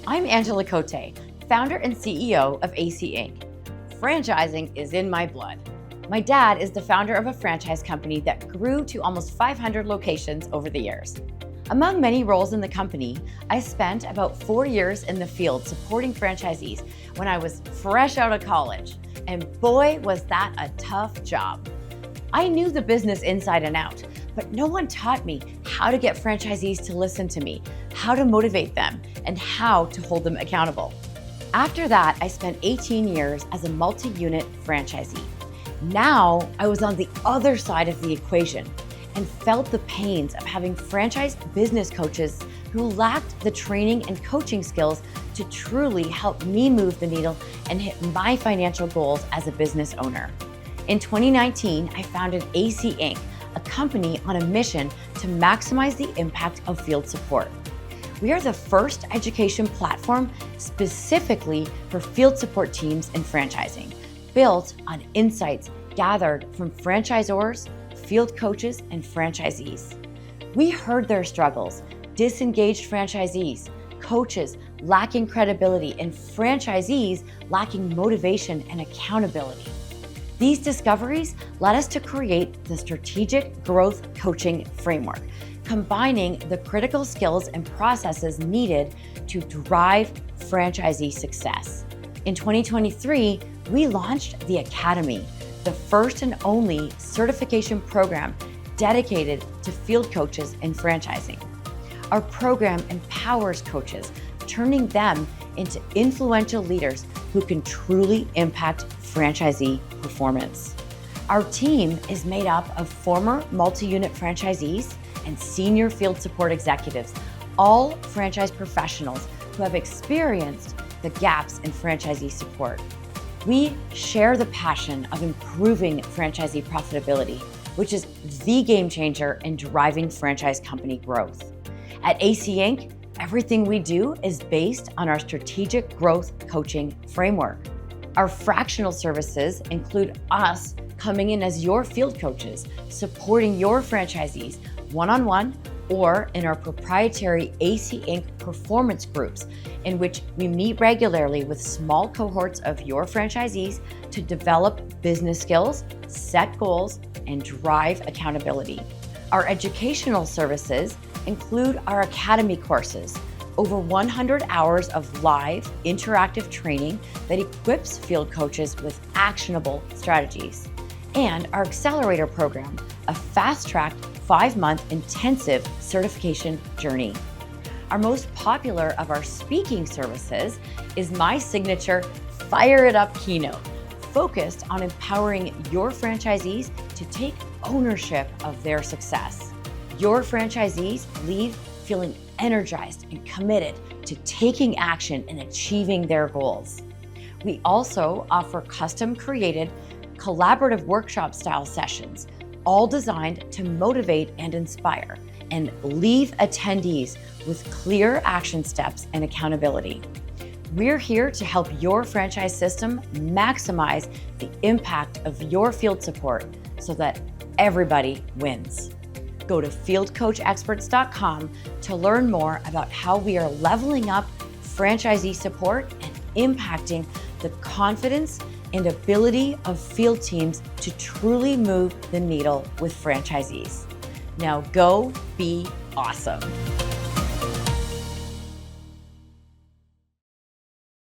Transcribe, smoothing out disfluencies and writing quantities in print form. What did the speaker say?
I'm Angela Cote, founder and CEO of AC Inc. Franchising is in my blood. My dad is the founder of a franchise company that grew to almost 500 locations over the years. Among many roles in the company, I spent about 4 years in the field supporting franchisees when I was fresh out of college. And boy, was that a tough job. I knew the business inside and out, but no one taught me how to get franchisees to listen to me, how to motivate them, and how to hold them accountable. After that, I spent 18 years as a multi-unit franchisee. Now, I was on the other side of the equation and felt the pains of having franchise business coaches who lacked the training and coaching skills to truly help me move the needle and hit my financial goals as a business owner. In 2019, I founded AC Inc., a company on a mission to maximize the impact of field support. We are the first education platform specifically for field support teams in franchising, built on insights gathered from franchisors, field coaches, and franchisees. We heard their struggles, disengaged franchisees, coaches lacking credibility, and franchisees lacking motivation and accountability. These discoveries led us to create the Strategic Growth Coaching Framework, combining the critical skills and processes needed to drive franchisee success. In 2023, we launched the Academy, the first and only certification program dedicated to field coaches in franchising. Our program empowers coaches, turning them into influential leaders who can truly impact franchisee performance. Our team is made up of former multi-unit franchisees and senior field support executives, all franchise professionals who have experienced the gaps in franchisee support. We share the passion of improving franchisee profitability, which is the game changer in driving franchise company growth. At AC Inc., everything we do is based on our Strategic Growth Coaching Framework. Our fractional services include us coming in as your field coaches, supporting your franchisees one-on-one or in our proprietary AC Inc. performance groups, in which we meet regularly with small cohorts of your franchisees to develop business skills, set goals, and drive accountability. Our educational services include our Academy courses, over 100 hours of live interactive training that equips field coaches with actionable strategies, and our Accelerator program, a fast-tracked 5-month intensive certification journey. Our most popular of our speaking services is my signature Fire It Up keynote, focused on empowering your franchisees to take ownership of their success. Your franchisees leave feeling energized and committed to taking action and achieving their goals. We also offer custom-created collaborative workshop-style sessions, all designed to motivate and inspire, and leave attendees with clear action steps and accountability. We're here to help your franchise system maximize the impact of your field support so that everybody wins. Go to fieldcoachexperts.com to learn more about how we are leveling up franchisee support and impacting the confidence and ability of field teams to truly move the needle with franchisees. Now go be awesome.